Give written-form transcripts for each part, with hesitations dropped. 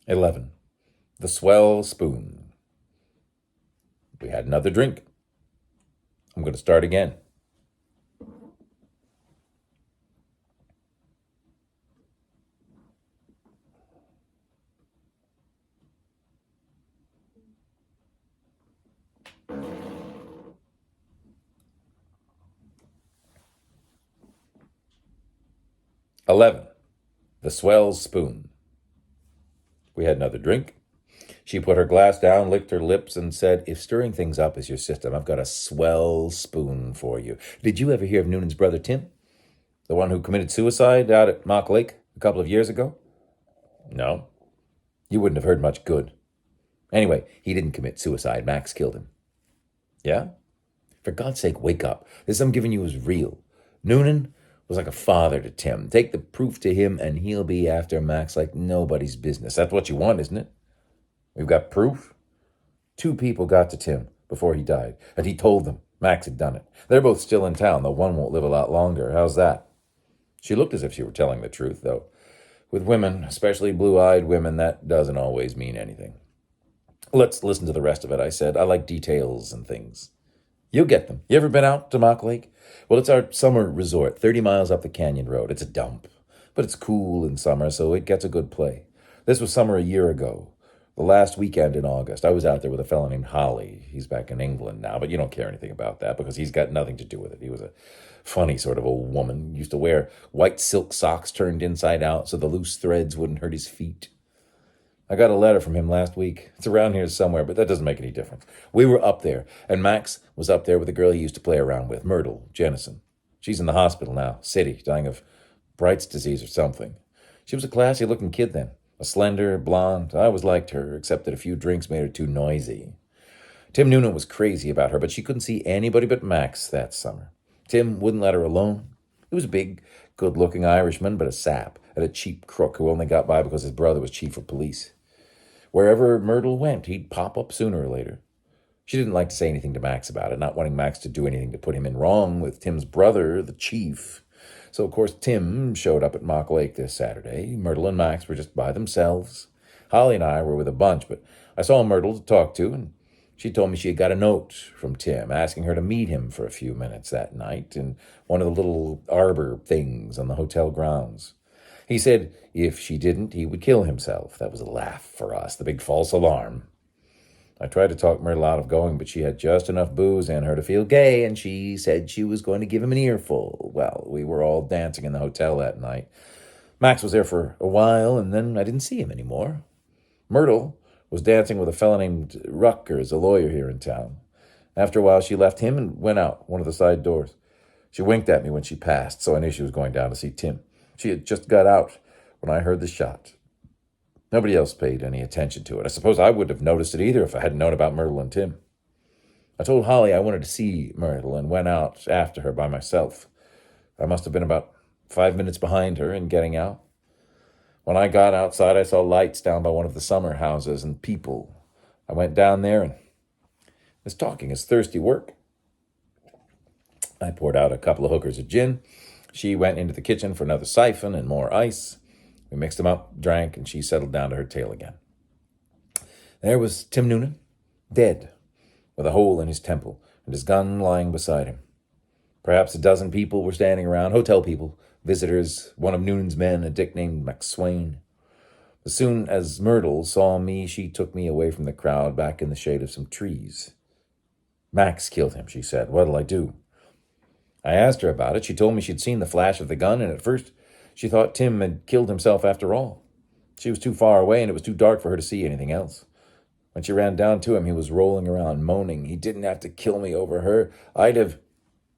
11. The swell spoon. We had another drink. I'm going to start again. 11. The swell spoon. We had another drink. She put her glass down, licked her lips, and said, "If stirring things up is your system, I've got a swell spoon for you. Did you ever hear of Noonan's brother Tim? The one who committed suicide out at Mock Lake a couple of years ago?" "No." "You wouldn't have heard much good. Anyway, he didn't commit suicide. Max killed him." "Yeah? For God's sake, wake up. This I'm giving you is real. Noonan was like a father to Tim. Take the proof to him, and he'll be after Max like nobody's business. That's what you want, isn't it? We've got proof. 2 people got to Tim before he died, and he told them Max had done it. They're both still in town, though one won't live a lot longer. How's that?" She looked as if she were telling the truth, though. With women, especially blue-eyed women, that doesn't always mean anything. "Let's listen to the rest of it," I said. "I like details and things." "You'll get them. You ever been out to Mock Lake?" "Well, it's our summer resort, 30 miles up the canyon road. It's a dump, but it's cool in summer, so it gets a good play. This was summer a year ago, the last weekend in August. I was out there with a fellow named Holly. He's back in England now, but you don't care anything about that because he's got nothing to do with it. He was a funny sort of old woman. Used to wear white silk socks turned inside out so the loose threads wouldn't hurt his feet. I got a letter from him last week. It's around here somewhere, but that doesn't make any difference. We were up there, and Max was up there with a girl he used to play around with, Myrtle Jennison. She's in the hospital now, city, dying of Bright's disease or something. She was a classy-looking kid then, a slender, blonde. I always liked her, except that a few drinks made her too noisy. Tim Noonan was crazy about her, but she couldn't see anybody but Max that summer. Tim wouldn't let her alone. He was a big, good-looking Irishman, but a sap, and a cheap crook who only got by because his brother was chief of police. Wherever Myrtle went, he'd pop up sooner or later. She didn't like to say anything to Max about it, not wanting Max to do anything to put him in wrong with Tim's brother, the chief. So, of course, Tim showed up at Mock Lake this Saturday. Myrtle and Max were just by themselves. Holly and I were with a bunch, but I saw Myrtle to talk to, and she told me she had got a note from Tim asking her to meet him for a few minutes that night in one of the little arbor things on the hotel grounds. He said if she didn't, he would kill himself. That was a laugh for us, the big false alarm. I tried to talk Myrtle out of going, but she had just enough booze in her to feel gay, and she said she was going to give him an earful. Well, we were all dancing in the hotel that night. Max was there for a while, and then I didn't see him anymore. Myrtle was dancing with a fellow named Ruckers, a lawyer here in town. After a while, she left him and went out one of the side doors. She winked at me when she passed, so I knew she was going down to see Tim. She had just got out when I heard the shot. Nobody else paid any attention to it. I suppose I wouldn't have noticed it either if I hadn't known about Myrtle and Tim. I told Holly I wanted to see Myrtle and went out after her by myself. I must have been about 5 minutes behind her in getting out. When I got outside, I saw lights down by one of the summer houses and people. I went down there, and this talking is thirsty work. I poured out a couple of hookers of gin. She went into the kitchen for another siphon and more ice. We mixed them up, drank, and she settled down to her tale again. There was Tim Noonan, dead, with a hole in his temple, and his gun lying beside him. Perhaps a dozen people were standing around, hotel people, visitors, one of Noonan's men, a dick named McSwain. As soon as Myrtle saw me, she took me away from the crowd, back in the shade of some trees. "Max killed him," she said. "What'll I do?" I asked her about it. She told me she'd seen the flash of the gun, and at first she thought Tim had killed himself after all. She was too far away, and it was too dark for her to see anything else. When she ran down to him, he was rolling around, moaning. He didn't have to kill me over her. I'd have...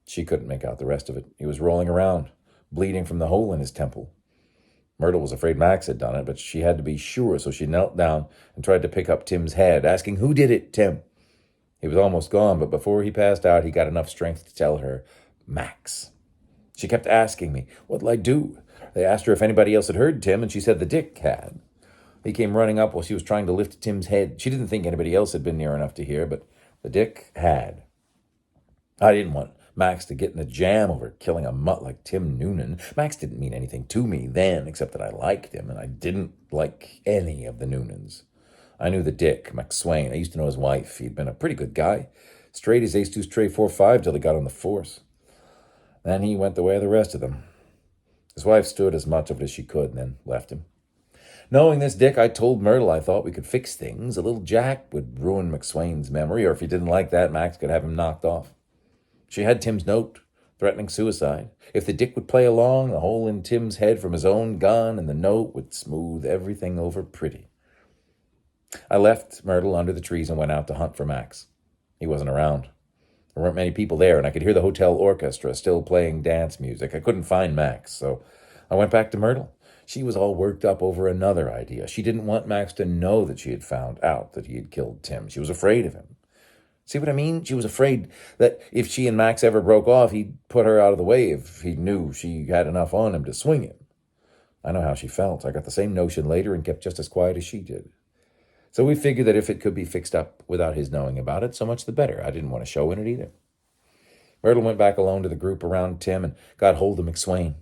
She couldn't make out the rest of it. He was rolling around, bleeding from the hole in his temple. Myrtle was afraid Max had done it, but she had to be sure, so she knelt down and tried to pick up Tim's head, asking, "Who did it, Tim?" He was almost gone, but before he passed out, he got enough strength to tell her, "Max." She kept asking me, "What'll I do?" They asked her if anybody else had heard Tim, and she said the dick had. He came running up while she was trying to lift Tim's head. She didn't think anybody else had been near enough to hear, but the dick had. I didn't want Max to get in a jam over killing a mutt like Tim Noonan. Max didn't mean anything to me then, except that I liked him, and I didn't like any of the Noonans. I knew the Dick, McSwain. I used to know his wife. He'd been a pretty good guy. Straight as ace-2 straight 4-5 till he got on the force. Then he went the way of the rest of them. His wife stood as much of it as she could and then left him. Knowing this Dick, I told Myrtle I thought we could fix things. A little Jack would ruin McSwain's memory, or if he didn't like that, Max could have him knocked off. She had Tim's note, threatening suicide. If the Dick would play along, the hole in Tim's head from his own gun and the note would smooth everything over pretty. I left Myrtle under the trees and went out to hunt for Max. He wasn't around. There weren't many people there, and I could hear the hotel orchestra still playing dance music. I couldn't find Max, so I went back to Myrtle. She was all worked up over another idea. She didn't want Max to know that she had found out that he had killed Tim. She was afraid of him. See what I mean? She was afraid that if she and Max ever broke off, he'd put her out of the way if he knew she had enough on him to swing him. I know how she felt. I got the same notion later and kept just as quiet as she did. So we figured that if it could be fixed up without his knowing about it, so much the better. I didn't want to show in it either. Myrtle went back alone to the group around Tim and got hold of McSwain.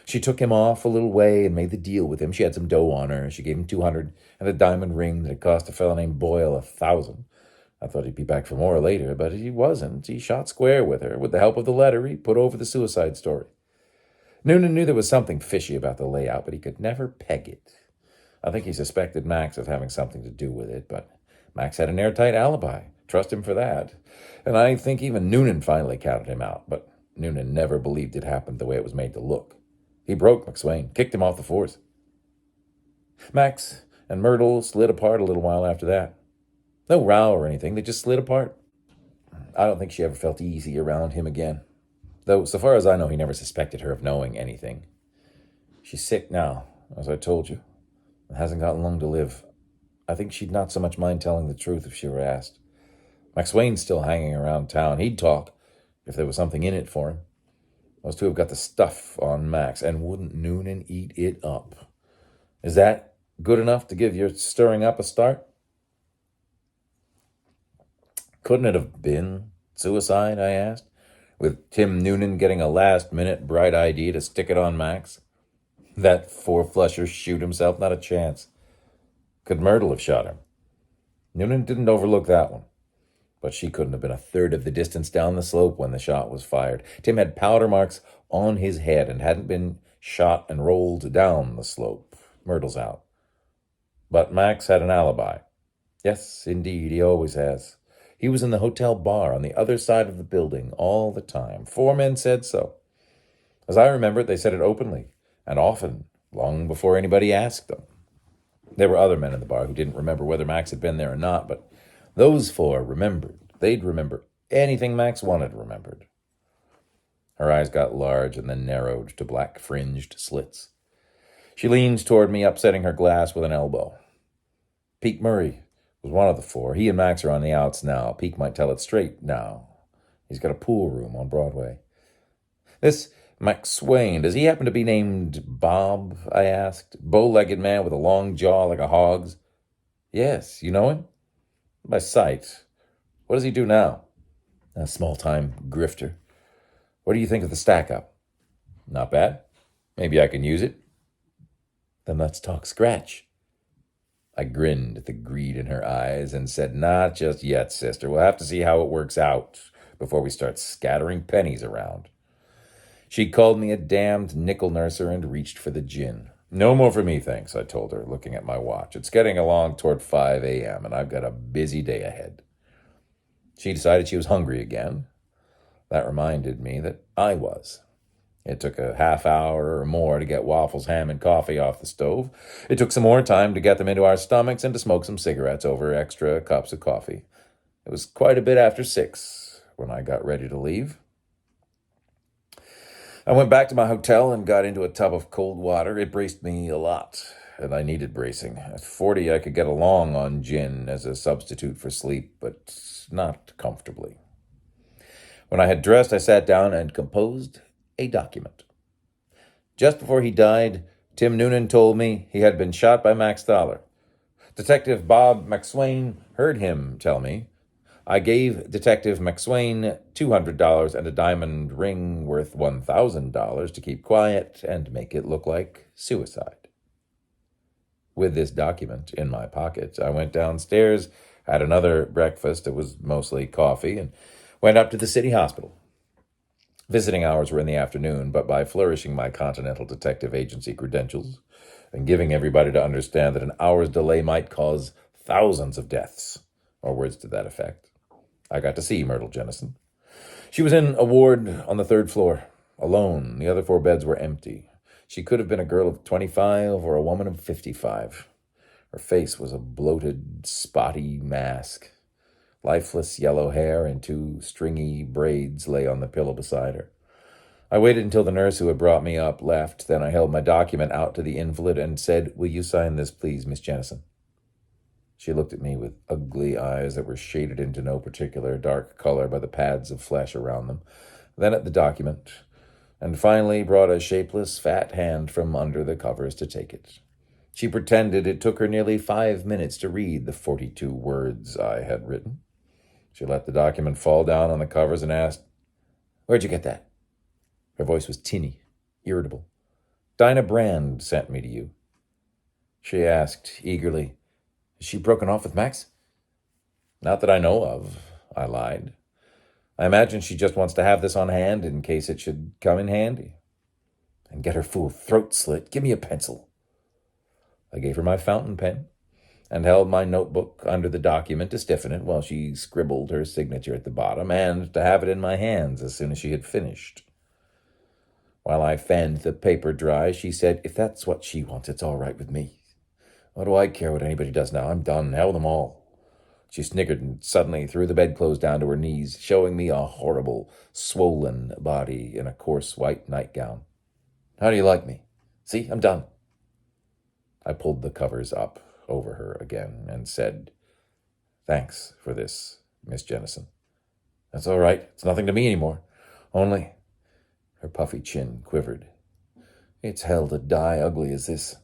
She took him off a little way and made the deal with him. She had some dough on her. She gave him $200 and a diamond ring that had cost a fellow named Boyle $1,000. I thought he'd be back for more later, but he wasn't. He shot square with her. With the help of the letter, he put over the suicide story. Noonan knew there was something fishy about the layout, but he could never peg it. I think he suspected Max of having something to do with it, but Max had an airtight alibi. Trust him for that. And I think even Noonan finally counted him out, but Noonan never believed it happened the way it was made to look. He broke McSwain, kicked him off the force. Max and Myrtle slid apart a little while after that. No row or anything, they just slid apart. I don't think she ever felt easy around him again. Though, so far as I know, he never suspected her of knowing anything. She's sick now, as I told you, and hasn't got long to live. I think she'd not so much mind telling the truth if she were asked. McSwain's still hanging around town. He'd talk if there was something in it for him. Those two have got the stuff on Max, and wouldn't Noonan eat it up? Is that good enough to give your stirring up a start? Couldn't it have been suicide, I asked, with Tim Noonan getting a last-minute bright idea to stick it on Max? That four-flusher shoot himself? Not a chance. Could Myrtle have shot him? Noonan didn't overlook that one. But she couldn't have been a third of the distance down the slope when the shot was fired. Tim had powder marks on his head and hadn't been shot and rolled down the slope. Myrtle's out. But Max had an alibi. Yes, indeed, he always has. He was in the hotel bar on the other side of the building all the time. 4 men said so. As I remember it, they said it openly and often, long before anybody asked them. There were other men in the bar who didn't remember whether Max had been there or not, but those 4 remembered. They'd remember anything Max wanted remembered. Her eyes got large and then narrowed to black-fringed slits. She leaned toward me, upsetting her glass with an elbow. Pete Murray was one of the 4. He and Max are on the outs now. Pete might tell it straight now. He's got a pool room on Broadway. This McSwain, does he happen to be named Bob? I asked. Bow-legged man with a long jaw like a hog's. Yes, you know him? By sight. What does he do now? A small-time grifter. What do you think of the stack-up? Not bad. Maybe I can use it. Then let's talk scratch. I grinned at the greed in her eyes and said, not just yet, sister. We'll have to see how it works out before we start scattering pennies around. She called me a damned nickel nurser and reached for the gin. No more for me, thanks, I told her, looking at my watch. It's getting along toward 5 a.m., and I've got a busy day ahead. She decided she was hungry again. That reminded me that I was. It took a half hour or more to get waffles, ham, and coffee off the stove. It took some more time to get them into our stomachs and to smoke some cigarettes over extra cups of coffee. It was quite a bit after 6 when I got ready to leave. I went back to my hotel and got into a tub of cold water. It braced me a lot, and I needed bracing. At 40, I could get along on gin as a substitute for sleep, but not comfortably. When I had dressed, I sat down and composed a document. Just before he died, Tim Noonan told me he had been shot by Max Thaler. Detective Bob McSwain heard him tell me I gave Detective McSwain $200 and a diamond ring worth $1,000 to keep quiet and make it look like suicide. With this document in my pocket, I went downstairs, had another breakfast. It was mostly coffee, and went up to the city hospital. Visiting hours were in the afternoon, but by flourishing my Continental Detective Agency credentials and giving everybody to understand that an hour's delay might cause thousands of deaths, or words to that effect, I got to see Myrtle Jennison. She was in a ward on the third floor, alone. The other 4 beds were empty. She could have been a girl of 25 or a woman of 55. Her face was a bloated, spotty mask. Lifeless yellow hair and 2 stringy braids lay on the pillow beside her. I waited until the nurse who had brought me up left. Then I held my document out to the invalid and said, "Will you sign this, please, Miss Jennison?" She looked at me with ugly eyes that were shaded into no particular dark color by the pads of flesh around them, then at the document, and finally brought a shapeless, fat hand from under the covers to take it. She pretended it took her nearly 5 minutes to read the 42 words I had written. She let the document fall down on the covers and asked, "Where'd you get that?" Her voice was tinny, irritable. "Dinah Brand sent me to you." She asked eagerly, "Has she broken off with Max?" "Not that I know of," I lied. "I imagine she just wants to have this on hand in case it should come in handy." "And get her fool throat slit. Give me a pencil." I gave her my fountain pen and held my notebook under the document to stiffen it while she scribbled her signature at the bottom and to have it in my hands as soon as she had finished. While I fanned the paper dry, she said, "If that's what she wants, it's all right with me. What do I care what anybody does now? I'm done. Hell them all." She sniggered and suddenly threw the bedclothes down to her knees, showing me a horrible, swollen body in a coarse white nightgown. "How do you like me? See, I'm done." I pulled the covers up over her again and said, "Thanks for this, Miss Jennison." "That's all right. It's nothing to me anymore. Only—" Her puffy chin quivered. "It's hell to die ugly as this.